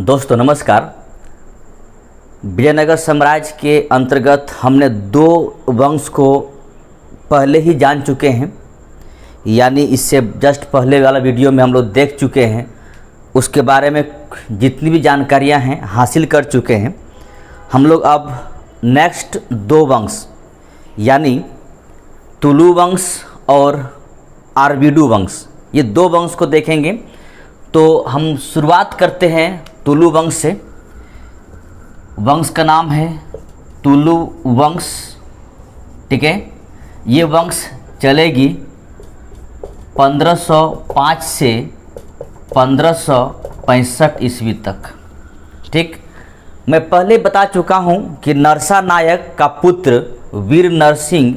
दोस्तों नमस्कार। विजयनगर साम्राज्य के अंतर्गत हमने दो वंश को पहले ही जान चुके हैं, यानी इससे जस्ट पहले वाला वीडियो में हम लोग देख चुके हैं। उसके बारे में जितनी भी जानकारियां हैं हासिल कर चुके हैं। हम लोग अब नेक्स्ट दो वंश यानी तुलु वंश और आरवीडू वंश, ये दो वंश को देखेंगे। तो हम शुरुआत करते हैं तुलु वंश से। वंश का नाम है तुलु वंश, ठीक है। ये वंश चलेगी 1505 से 1565 ईस्वी तक, ठीक। मैं पहले बता चुका हूँ कि नरसा नायक का पुत्र वीर नरसिंह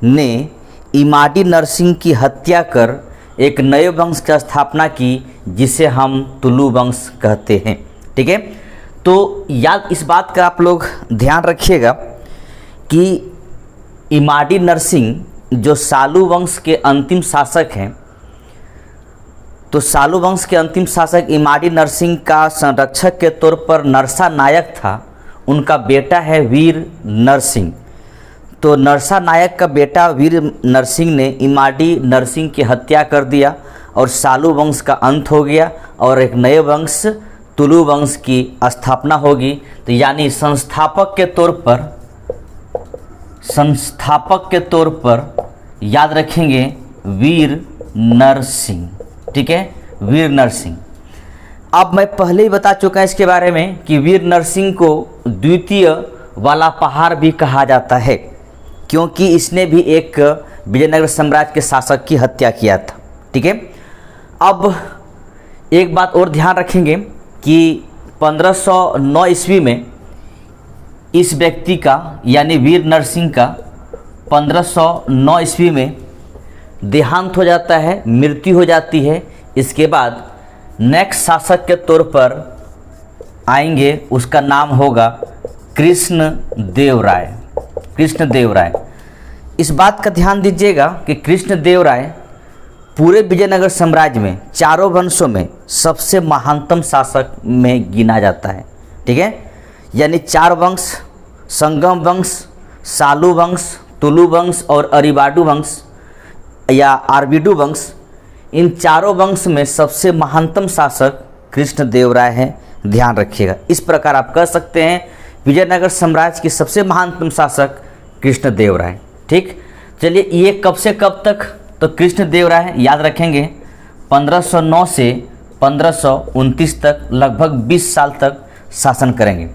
ने इमाडी नरसिंह की हत्या कर एक नए वंश की स्थापना की, जिसे हम तुलु वंश कहते हैं, ठीक है। तो याद इस बात का आप लोग ध्यान रखिएगा कि इमाडी नरसिंह जो सालू वंश के अंतिम शासक हैं, तो सालू वंश के अंतिम शासक इमाडी नरसिंह का संरक्षक के तौर पर नरसा नायक था। उनका बेटा है वीर नरसिंह। तो नरसा नायक का बेटा वीर नरसिंह ने इमाडी नरसिंह की हत्या कर दिया और सालू वंश का अंत हो गया और एक नए वंश तुलु वंश की स्थापना होगी। तो यानी संस्थापक के तौर पर याद रखेंगे वीर नरसिंह, ठीक है, वीर नरसिंह। अब मैं पहले ही बता चुका इसके बारे में कि वीर नरसिंह को द्वितीय वाला पहाड़ भी कहा जाता है, क्योंकि इसने भी एक विजयनगर साम्राज्य के शासक की हत्या किया था, ठीक है। अब एक बात और ध्यान रखेंगे कि 1509 ईस्वी में इस व्यक्ति का यानी वीर नरसिंह का 1509 ईस्वी में देहांत हो जाता है, मृत्यु हो जाती है। इसके बाद नेक्स्ट शासक के तौर पर आएंगे, उसका नाम होगा कृष्णदेव राय। कृष्णदेव राय, इस बात का ध्यान दीजिएगा कि कृष्णदेव राय पूरे विजयनगर साम्राज्य में चारों वंशों में सबसे महानतम शासक में गिना जाता है, ठीक है। यानी चार वंश, संगम वंश, सालू वंश, तुलु वंश और अरिवाडू वंश या आरवीडू वंश, इन चारों वंश में सबसे महानतम शासक कृष्णदेव राय हैं। ध्यान रखिएगा। इस प्रकार आप कह सकते हैं विजयनगर साम्राज्य की सबसे महानतम शासक कृष्णदेव राय, ठीक। चलिए, ये कब से कब तक? तो कृष्णदेव राय याद रखेंगे 1509 से 1529 तक, लगभग 20 साल तक शासन करेंगे।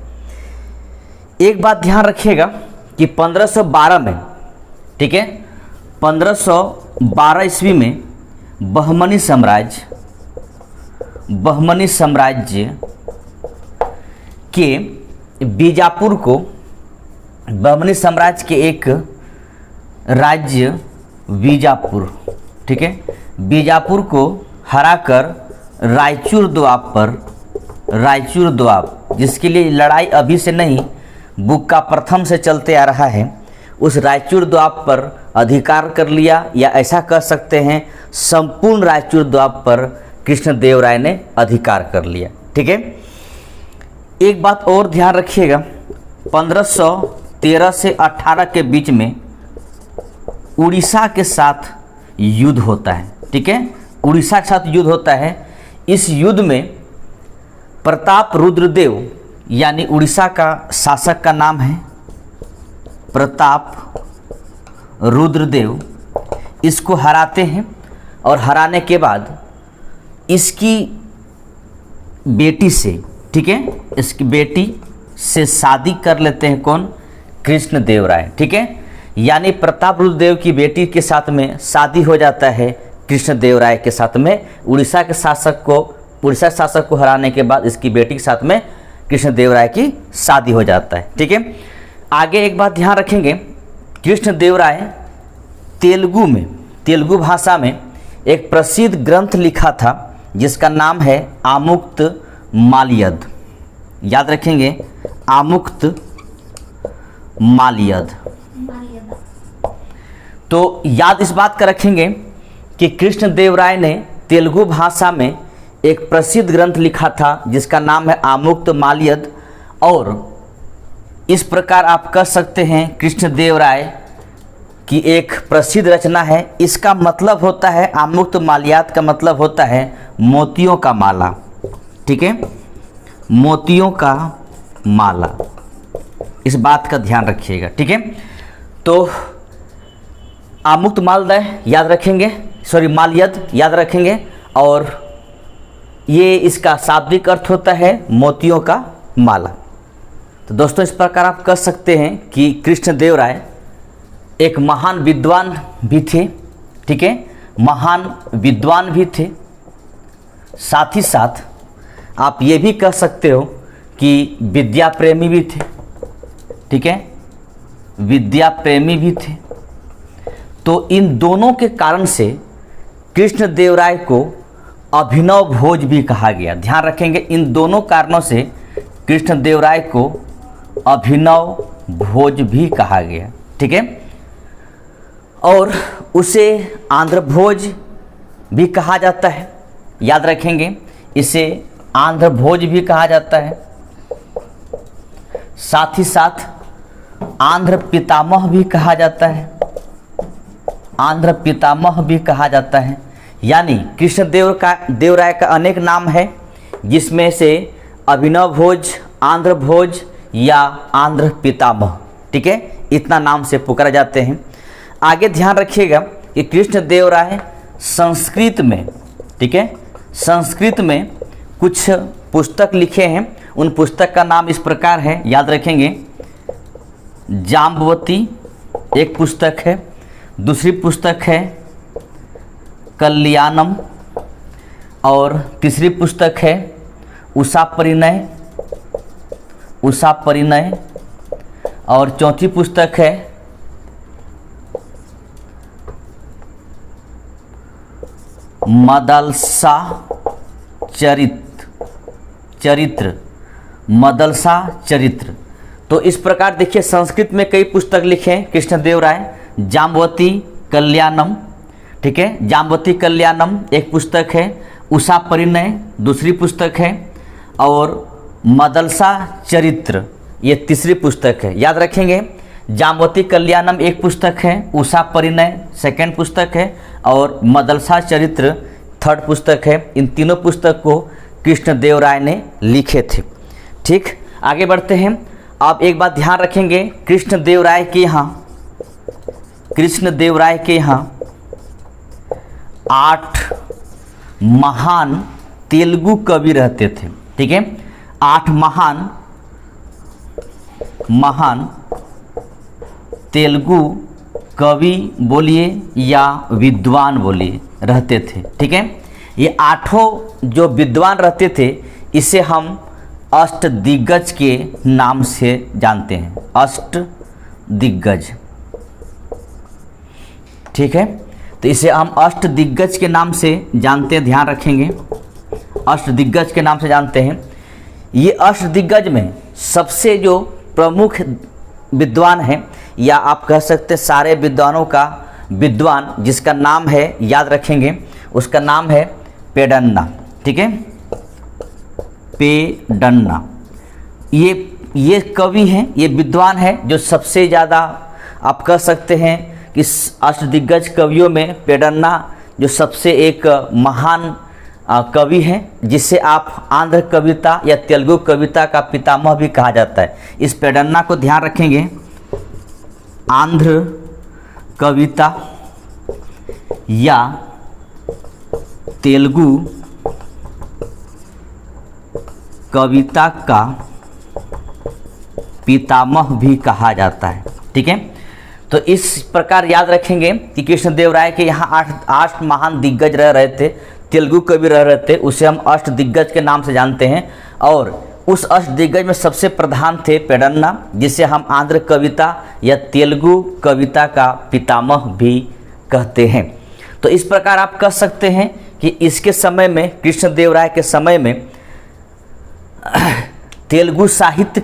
एक बात ध्यान रखिएगा कि 1512 में, ठीक है, 1512 ईस्वी में बहमनी साम्राज्य के बीजापुर को, बहमनी साम्राज्य के एक राज्य बीजापुर, ठीक है, बीजापुर को हराकर रायचूर द्वाब, जिसके लिए लड़ाई अभी से नहीं बुक्का प्रथम से चलते आ रहा है, उस रायचूर द्वाब पर अधिकार कर लिया, या ऐसा कह सकते हैं संपूर्ण रायचूर द्वाब पर कृष्णदेव राय ने अधिकार कर लिया, ठीक है। एक बात और ध्यान रखिएगा, 1513 से 18 के बीच में उड़ीसा के साथ युद्ध होता है, ठीक है, उड़ीसा के साथ युद्ध होता है। इस युद्ध में प्रताप रुद्रदेव यानी उड़ीसा का शासक का नाम है प्रताप रुद्रदेव, इसको हराते हैं और हराने के बाद इसकी बेटी से, ठीक है, इसकी बेटी से शादी कर लेते हैं। कौन? कृष्णदेव राय, ठीक है। यानी प्रताप रुद्रदेव की बेटी के साथ में शादी हो जाता है कृष्णदेव राय के साथ में। उड़ीसा शासक को हराने के बाद इसकी बेटी के साथ में कृष्णदेव राय की शादी हो जाता है, ठीक है। आगे एक बात ध्यान रखेंगे, कृष्णदेव राय तेलुगु भाषा में एक प्रसिद्ध ग्रंथ लिखा था जिसका नाम है आमुक्त माल्यद। याद रखेंगे, आमुक्त माल्यद। तो याद इस बात का रखेंगे कि कृष्णदेव राय ने तेलुगु भाषा में एक प्रसिद्ध ग्रंथ लिखा था जिसका नाम है आमुक्तमाल्यद। और इस प्रकार आप कह सकते हैं कृष्णदेव राय की एक प्रसिद्ध रचना है। इसका मतलब होता है आमुक्तमाल्याद का मतलब होता है मोतियों का माला। ठीक है, मोतियों का माला, इस बात का ध्यान रखिएगा। ठीक है, तो आमुक्तमाल्यद याद रखेंगे, माल्यद याद रखेंगे। और ये इसका शाब्दिक अर्थ होता है मोतियों का माला। तो दोस्तों इस प्रकार आप कह सकते हैं कि कृष्णदेव राय एक महान विद्वान भी थे। ठीक है, महान विद्वान भी थे। साथ ही साथ आप ये भी कह सकते हो कि विद्या प्रेमी भी थे। ठीक है, विद्या प्रेमी भी थे। तो इन दोनों के कारण से कृष्णदेव राय को अभिनव भोज भी कहा गया। ध्यान रखेंगे, इन दोनों कारणों से कृष्णदेव राय को अभिनव भोज भी कहा गया। ठीक है, और उसे आंध्र भोज भी कहा जाता है। याद रखेंगे, इसे आंध्र भोज भी कहा जाता है। साथ ही साथ आंध्र पितामह भी कहा जाता है। आंध्र पितामह भी कहा जाता है। यानी कृष्णदेव राय का अनेक नाम है, जिसमें से अभिनव भोज, आंध्र भोज या आंध्र पितामह, ठीक है, इतना नाम से पुकारे जाते हैं। आगे ध्यान रखिएगा कि कृष्णदेव राय संस्कृत में, ठीक है, संस्कृत में कुछ पुस्तक लिखे हैं। उन पुस्तक का नाम इस प्रकार है, याद रखेंगे। जाम्बवती एक पुस्तक है, दूसरी पुस्तक है कल्याणम, और तीसरी पुस्तक है उषा परिणय, उषा परिणय, और चौथी पुस्तक है मदलसा चरित्र, मदलसा चरित्र। तो इस प्रकार देखिए संस्कृत में कई पुस्तक लिखे हैं कृष्णदेव राय। जाम्बवती कल्याणम, ठीक है, जाम्बवती कल्याणम एक पुस्तक है, उषा परिणय दूसरी पुस्तक है, और मदलसा चरित्र ये तीसरी पुस्तक है। याद रखेंगे, जाम्बवती कल्याणम एक पुस्तक है, उषा परिणय सेकंड पुस्तक है, और मदलसा चरित्र थर्ड पुस्तक है। इन तीनों पुस्तक को कृष्णदेव राय ने लिखे थे। ठीक, आगे बढ़ते हैं। आप एक बात ध्यान रखेंगे, कृष्णदेव राय के यहाँ 8 महान तेलुगु कवि रहते थे। ठीक है, 8 महान तेलुगु कवि बोलिए या विद्वान बोलिए रहते थे। ठीक है, ये 8 जो विद्वान रहते थे इसे हम अष्टदिग्गज के नाम से जानते हैं, अष्टदिग्गज। ठीक है, तो इसे हम अष्टदिग्गज के नाम से जानते हैं, ध्यान रखेंगे, अष्टदिग्गज के नाम से जानते हैं। ये अष्टदिग्गज में सबसे जो प्रमुख विद्वान है, या आप कह सकते हैं सारे विद्वानों का विद्वान जिसका नाम है, याद रखेंगे, उसका नाम है पेडन्ना। ठीक है, पेडन्ना। ये कवि हैं, ये विद्वान है जो सबसे ज़्यादा आप कह सकते हैं कि अष्टदिग्गज कवियों में पेडन्ना जो सबसे एक महान कवि हैं, जिसे आप आंध्र कविता या तेलुगु कविता का पितामह भी कहा जाता है। इस पेडन्ना को ध्यान रखेंगे, आंध्र कविता या तेलुगु कविता का पितामह भी कहा जाता है। ठीक है, तो इस प्रकार याद रखेंगे कि कृष्णदेव राय के यहाँ 8 महान दिग्गज रह रहे थे, तेलुगु कवि रह रहे थे, उसे हम अष्टदिग्गज के नाम से जानते हैं। और उस अष्टदिग्गज में सबसे प्रधान थे पेडन्ना, जिसे हम आंध्र कविता या तेलुगु कविता का पितामह भी कहते हैं। तो इस प्रकार आप कह सकते हैं कि इसके समय में, कृष्णदेव राय के समय में तेलुगु साहित्य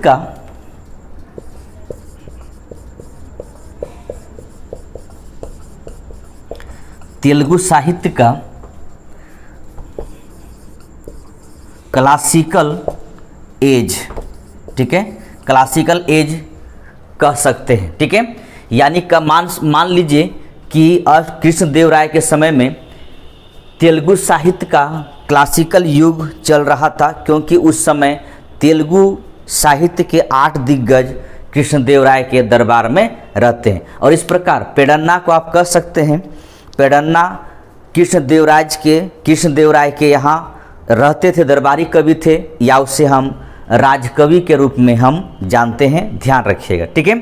का क्लासिकल एज, ठीक है, क्लासिकल एज कह सकते हैं, ठीक है। यानी का मान लीजिए कि कृष्णदेवराय के समय में तेलुगु साहित्य का क्लासिकल युग चल रहा था, क्योंकि उस समय तेलुगु साहित्य के 8 दिग्गज कृष्णदेवराय के दरबार में रहते हैं। और इस प्रकार पेडन्ना को आप कह सकते हैं, पेडन्ना कृष्णदेवराय के यहाँ रहते थे, दरबारी कवि थे, या उसे हम राजकवि के रूप में हम जानते हैं, ध्यान रखिएगा, ठीक है।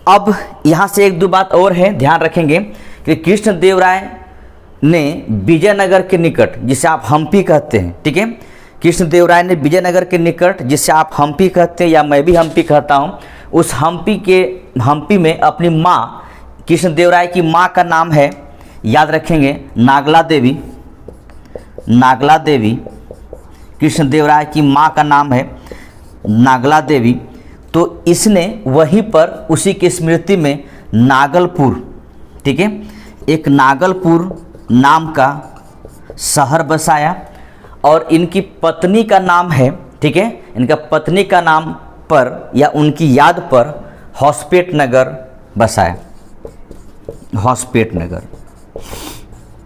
अब यहाँ से एक दो बात और है, ध्यान रखेंगे कि कृष्णदेवराय ने विजयनगर के निकट, जिसे आप हम्पी कहते हैं, ठीक है, कृष्णदेवराय ने विजयनगर के निकट, जिसे आप हम्पी कहते हैं या मैं भी हम्पी कहता हूँ, उस हम्पी में अपनी माँ, कृष्णदेवराय की माँ का नाम है, याद रखेंगे, नागला देवी। नागला देवी, कृष्णदेवराय की माँ का नाम है नागला देवी। तो इसने वहीं पर उसी की स्मृति में नागलपुर, ठीक है, एक नागलपुर नाम का शहर बसाया। और इनकी पत्नी का नाम है, ठीक है, इनका पत्नी का नाम पर या उनकी याद पर हॉस्पेट नगर बसाया, हॉस्पेट नगर।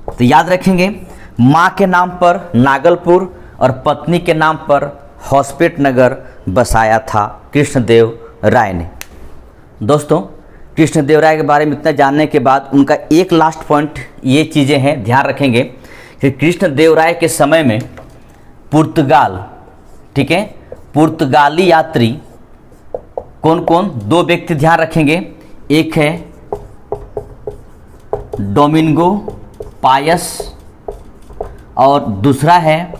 तो याद रखेंगे, माँ के नाम पर नागलपुर और पत्नी के नाम पर हॉस्पेट नगर बसाया था कृष्णदेव राय ने। दोस्तों, कृष्णदेवराय के बारे में इतना जानने के बाद उनका एक लास्ट पॉइंट ये चीज़ें हैं, ध्यान रखेंगे कि कृष्णदेवराय के समय में पुर्तगाल, ठीक है, पुर्तगाली यात्री कौन कौन, 2 व्यक्ति ध्यान रखेंगे, एक है डोमिंगो पायस और दूसरा है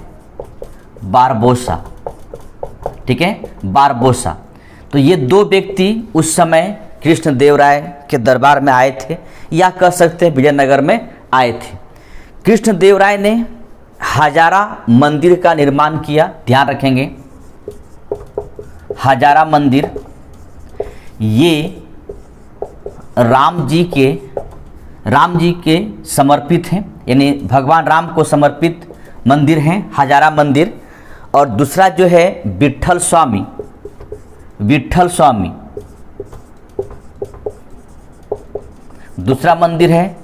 बारबोसा, ठीक है, बारबोसा। तो ये 2 व्यक्ति उस समय कृष्णदेवराय के दरबार में आए थे, या कह सकते हैं विजयनगर में आए थे। कृष्णदेवराय ने हजारा मंदिर का निर्माण किया, ध्यान रखेंगे, हजारा मंदिर ये राम जी के समर्पित हैं, यानी भगवान राम को समर्पित मंदिर हैं हजारा मंदिर। और दूसरा जो है विट्ठल स्वामी दूसरा मंदिर है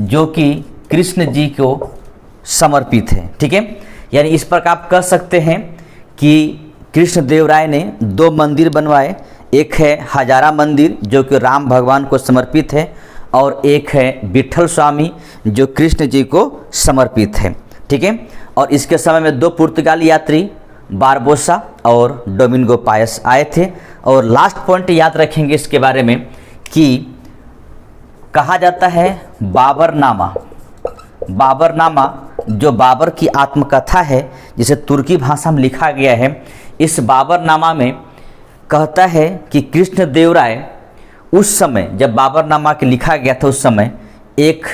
जो कि कृष्ण जी को समर्पित है, ठीक है। यानी इस प्रकार आप कह सकते हैं कि कृष्णदेवराय ने 2 मंदिर बनवाए, एक है हजारा मंदिर जो कि राम भगवान को समर्पित है, और एक है विट्ठल स्वामी जो कृष्ण जी को समर्पित है, ठीक है। और इसके समय में 2 पुर्तगाली यात्री बारबोसा और डोमिंगो पायस आए थे। और लास्ट पॉइंट याद रखेंगे इसके बारे में कि कहा जाता है बाबरनामा जो बाबर की आत्मकथा है, जिसे तुर्की भाषा में लिखा गया है, इस बाबरनामा में कहता है कि कृष्णदेवराय उस समय जब बाबरनामा के लिखा गया था, उस समय एक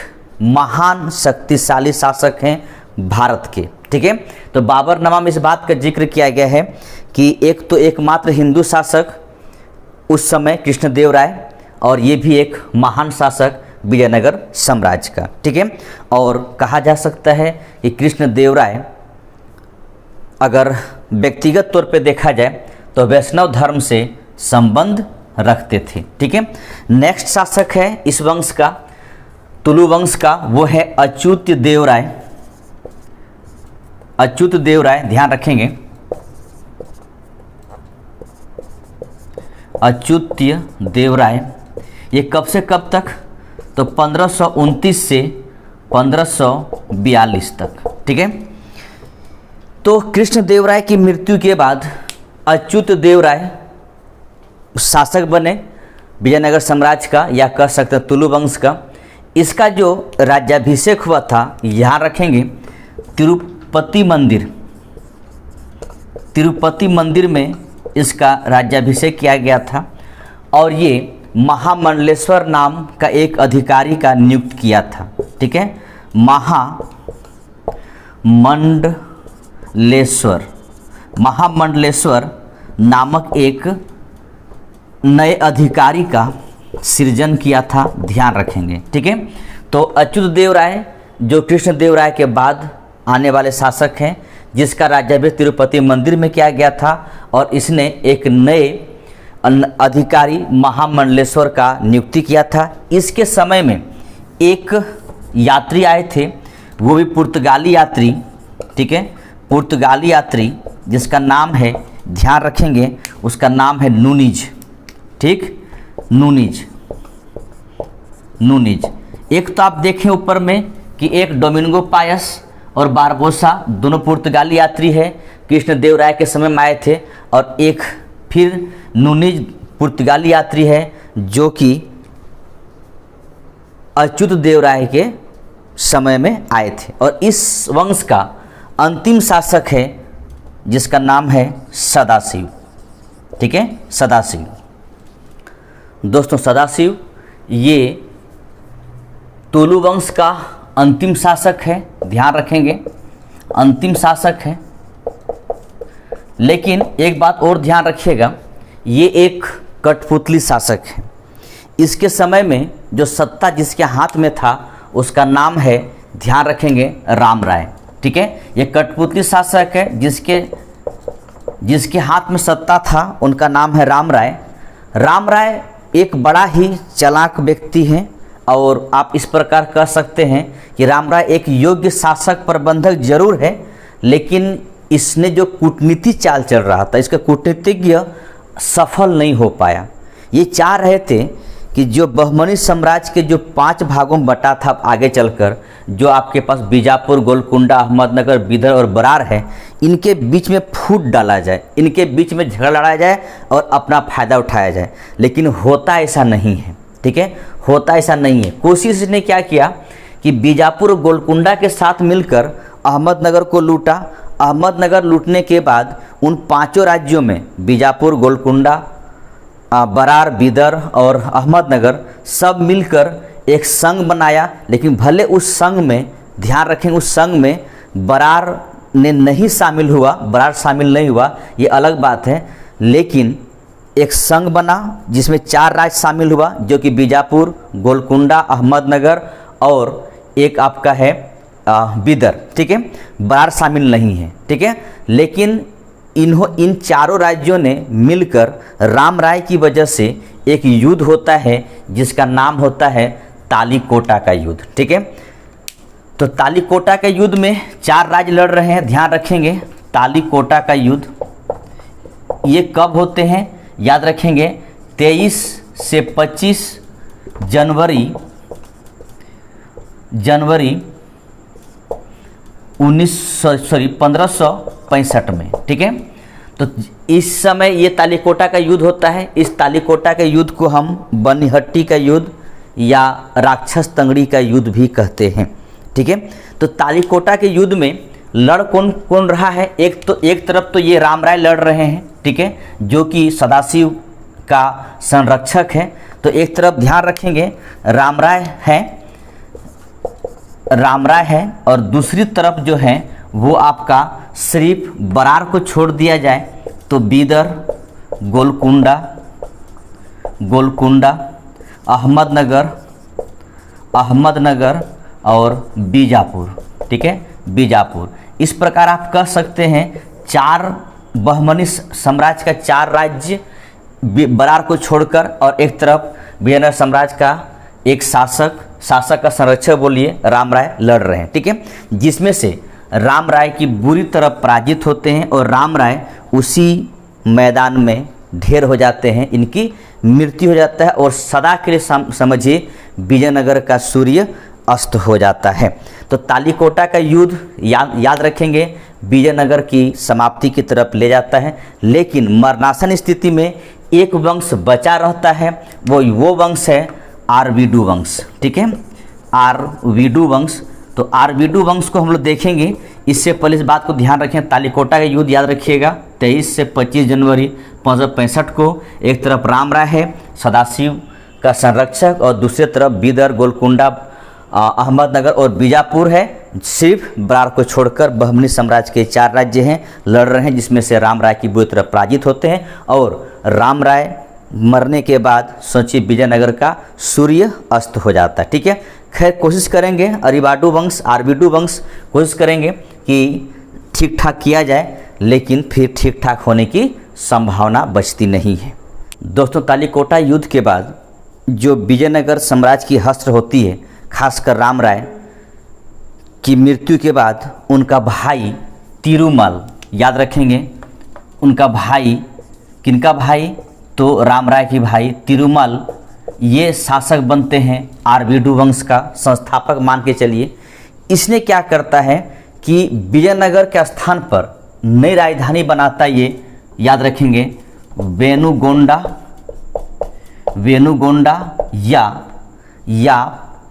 महान शक्तिशाली शासक हैं भारत के, ठीक है। तो बाबरनामा में इस बात का जिक्र किया गया है कि एक तो एकमात्र हिंदू शासक उस समय कृष्णदेवराय, और ये भी एक महान शासक विजयनगर साम्राज्य का, ठीक है। और कहा जा सकता है कि कृष्णदेवराय अगर व्यक्तिगत तौर पे देखा जाए तो वैष्णव धर्म से संबंध रखते थे, ठीक है। नेक्स्ट शासक है इस वंश का, तुलु वंश का, वो है अच्युत देवराय, ध्यान रखेंगे, अच्युत्य देवराय। ये कब से कब तक, तो 1529 से 1542 तक, ठीक है। तो कृष्णदेवराय की मृत्यु के बाद अच्युत देवराय शासक बने विजयनगर साम्राज्य का, या कह सकते हैं तुलु वंश का। इसका जो राज्याभिषेक हुआ था, यहाँ रखेंगे, तिरुपति मंदिर में इसका राज्याभिषेक किया गया था। और ये महामंडलेश्वर नाम का एक अधिकारी का नियुक्त किया था, ठीक है। महामंडलेश्वर नामक एक नए अधिकारी का सृजन किया था, ध्यान रखेंगे, ठीक है। तो अच्युत देवराय जो कृष्णदेवराय के बाद आने वाले शासक हैं, जिसका राज्याभिषेक तिरुपति मंदिर में किया गया था और इसने एक नए अधिकारी महामंडलेश्वर का नियुक्ति किया था। इसके समय में एक यात्री आए थे, वो भी पुर्तगाली यात्री, ठीक है, पुर्तगाली यात्री जिसका नाम है, ध्यान रखेंगे, उसका नाम है नूनीज, ठीक, नूनीज। एक तो आप देखें ऊपर में कि एक डोमिंगो पायस और बारबोसा दोनों पुर्तगाली यात्री है, कृष्णदेव राय के समय में आए थे, और एक फिर नूनीज पुर्तगाली यात्री है जो कि अच्युत देव राय के समय में आए थे। और इस वंश का अंतिम शासक है जिसका नाम है सदाशिव, ठीक है, सदाशिव। दोस्तों सदाशिव ये तुलु वंश का अंतिम शासक है, ध्यान रखेंगे, अंतिम शासक है। लेकिन एक बात और ध्यान रखिएगा, ये एक कठपुतली शासक है। इसके समय में जो सत्ता जिसके हाथ में था उसका नाम है, ध्यान रखेंगे, राम राय, ठीक है। ये कठपुतली शासक है जिसके हाथ में सत्ता था, उनका नाम है राम राय। राम राय एक बड़ा ही चालाक व्यक्ति हैं और आप इस प्रकार कह सकते हैं कि राम राय एक योग्य शासक प्रबंधक जरूर है, लेकिन इसने जो कूटनीति चाल चल रहा था, इसका कूटनीतिज्ञ सफल नहीं हो पाया। ये चाह रहे थे कि जो बहमनी साम्राज्य के जो 5 भागों में बटा था आगे चलकर, जो आपके पास बीजापुर, गोलकुंडा, अहमदनगर, बीदर और बरार है, इनके बीच में फूट डाला जाए, इनके बीच में झगड़ा लड़ा जाए और अपना फ़ायदा उठाया जाए। लेकिन होता ऐसा नहीं है, ठीक है, होता ऐसा नहीं है। कोशिश ने क्या किया कि बीजापुर और गोलकुंडा के साथ मिलकर अहमदनगर को लूटा। अहमदनगर लूटने के बाद उन 5 राज्यों में बीजापुर, गोलकुंडा, बरार, बीदर और अहमदनगर सब मिलकर एक संघ बनाया। लेकिन भले उस संघ में, ध्यान रखें, उस संघ में बरार ने नहीं शामिल हुआ, बरार शामिल नहीं हुआ, ये अलग बात है। लेकिन एक संघ बना जिसमें 4 राज्य शामिल हुआ, जो कि बीजापुर, गोलकुंडा, अहमदनगर और एक आपका है बीदर, ठीक है। बरार शामिल नहीं है, ठीक है। लेकिन इन चारों राज्यों ने मिलकर राम राय की वजह से एक युद्ध होता है जिसका नाम होता है तालीकोटा का युद्ध, ठीक है। तो तालीकोटा के युद्ध में 4 राज्य लड़ रहे हैं, ध्यान रखेंगे। तालीकोटा का युद्ध ये कब होते हैं, याद रखेंगे, 23 से 25 जनवरी 1565 में, ठीक है। तो इस समय ये तालीकोटा का युद्ध होता है। इस तालीकोटा के युद्ध को हम बनिहट्टी का युद्ध या राक्षस तंगड़ी का युद्ध भी कहते हैं, ठीक है। तो तालीकोटा के युद्ध में लड़ कौन कौन रहा है, एक तरफ तो ये राम राय लड़ रहे हैं, ठीक है, जो कि सदाशिव का संरक्षक है। तो एक तरफ ध्यान रखेंगे राम राय है और दूसरी तरफ जो है वो आपका सिर्फ बरार को छोड़ दिया जाए तो बीदर, गोलकुंडा, अहमदनगर और बीजापुर, ठीक है, बीजापुर। इस प्रकार आप कह सकते हैं 4 बहमनी साम्राज्य का 4 राज्य बरार को छोड़कर, और एक तरफ विजयनगर साम्राज्य का एक शासक का संरक्षक बोलिए राम राय लड़ रहे हैं, ठीक है। जिसमें से राम राय की बुरी तरह पराजित होते हैं और राम राय उसी मैदान में ढेर हो जाते हैं, इनकी मृत्यु हो जाता है और सदा के लिए समझिए विजयनगर का सूर्य अस्त हो जाता है। तो तालीकोटा का युद्ध याद रखेंगे विजयनगर की समाप्ति की तरफ ले जाता है। लेकिन मरणासन स्थिति में एक वंश बचा रहता है, वो वंश है आरवीडू वंश, ठीक है, आरवीडू वंश। तो आरवीडू वंश को हम लोग देखेंगे। इससे पहले इस बात को ध्यान रखें, तालीकोटा का युद्ध याद रखिएगा 23 से 25 जनवरी 1565 को। एक तरफ राम राय है सदाशिव का संरक्षक और दूसरी तरफ बीदर, गोलकुंडा, अहमदनगर और बीजापुर है। सिर्फ बरार को छोड़कर बहमनी साम्राज्य के 4 राज्य हैं लड़ रहे हैं, जिसमें से राम राय की बुरी तरह पराजित होते हैं और राम राय मरने के बाद सोचिए विजयनगर का सूर्य अस्त हो जाता है, ठीक है। खैर कोशिश करेंगे आरवीडू वंश कोशिश करेंगे कि ठीक ठाक किया जाए, लेकिन फिर ठीक ठाक होने की संभावना बचती नहीं है। दोस्तों, तालीकोटा युद्ध के बाद जो विजयनगर साम्राज्य की हस्र होती है, खासकर राम राय की मृत्यु के बाद उनका भाई तिरुमल, याद रखेंगे उनका भाई, किनका भाई, तो राम राय की भाई तिरुमल, ये शासक बनते हैं आरवीडू वंश का संस्थापक मान के चलिए। इसने क्या करता है कि विजयनगर के स्थान पर नई राजधानी बनाता, ये याद रखेंगे वेनुगोंडा या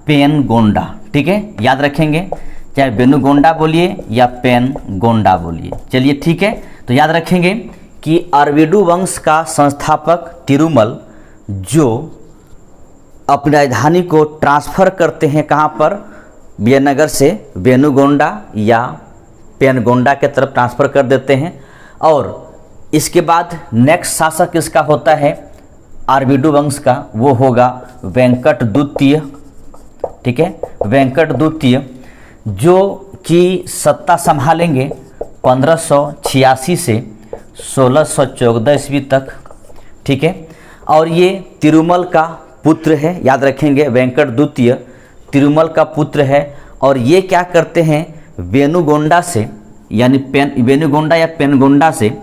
पेनगोंडा, ठीक है, याद रखेंगे, चाहे वेनुगोंडा बोलिए या पेनगोंडा बोलिए, चलिए ठीक है। तो याद रखेंगे कि आरवीडू वंश का संस्थापक तिरुमल जो अपनी राजधानी को ट्रांसफ़र करते हैं कहाँ पर, विजयनगर से वेनुगोंडा या पेनगोंडा के तरफ ट्रांसफ़र कर देते हैं। और इसके बाद नेक्स्ट शासक इसका होता है आरवीडू वंश का, वो होगा वेंकट द्वितीय, ठीक है, वेंकट द्वितीय, जो कि सत्ता संभालेंगे 1586 से 1614 ईस्वी तक, ठीक है। और ये तिरुमल का पुत्र है, याद रखेंगे वेंकट द्वितीय तिरुमल का पुत्र है। और ये क्या करते हैं, वेनुगोंडा से, यानी वेनुगोंडा या पेनगोंडा से,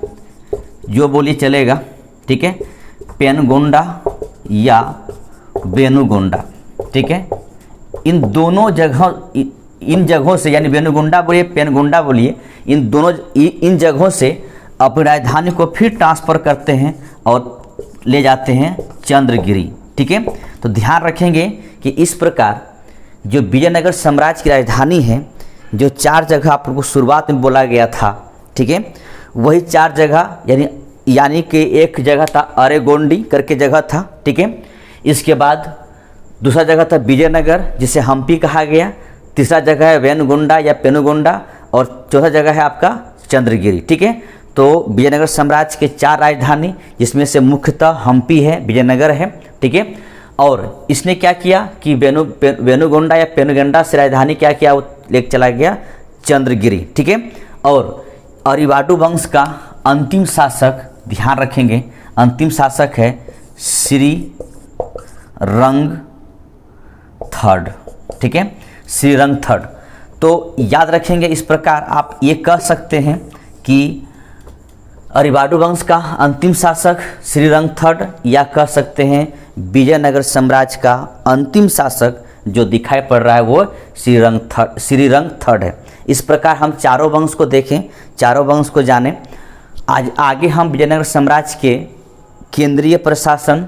जो बोलिए चलेगा, ठीक है, पेनगोंडा या वेनुगोंडा, ठीक है, इन दोनों इन जगहों से, यानी वेनुगोंडा बोलिए पेनगोंडा बोलिए, इन जगहों से अपनी राजधानी को फिर ट्रांसफ़र करते हैं और ले जाते हैं चंद्रगिरी, ठीक है। तो ध्यान रखेंगे कि इस प्रकार जो विजयनगर साम्राज्य की राजधानी है, जो 4 जगह आपको शुरुआत में बोला गया था, ठीक है, वही 4 जगह, यानी कि एक जगह था अरेगोंडी करके जगह था, ठीक है। इसके बाद दूसरा जगह था विजयनगर, जिसे हम्पी कहा गया। तीसरा जगह है वेनुगोंडा या पेनुगोंडा, और चौथा जगह है आपका चंद्रगिरी, ठीक है। तो विजयनगर साम्राज्य के 4 राजधानी, जिसमें से मुख्यतः हम्पी है, विजयनगर है, ठीक है। और इसने क्या किया कि वेनुगोंडा या पेनुगोंडा से राजधानी क्या किया, वो लेकर चला गया चंद्रगिरी, ठीक है। और आरवीडू वंश का अंतिम शासक, ध्यान रखेंगे, अंतिम शासक है श्रीरंग थर्ड, ठीक है, श्रीरंग थर्ड। तो याद रखेंगे, इस प्रकार आप ये कह सकते हैं कि आरवीडू वंश का अंतिम शासक श्रीरंग थर्ड, या कह सकते हैं विजयनगर साम्राज्य का अंतिम शासक जो दिखाई पड़ रहा है वो श्रीरंग थर्ड है। इस प्रकार हम चारों वंश को देखें, चारों वंश को जानें। आज आगे हम विजयनगर साम्राज्य के केंद्रीय प्रशासन,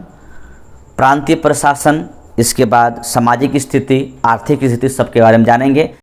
प्रांतीय प्रशासन, इसके बाद सामाजिक स्थिति, आर्थिक स्थिति, सबके बारे में जानेंगे।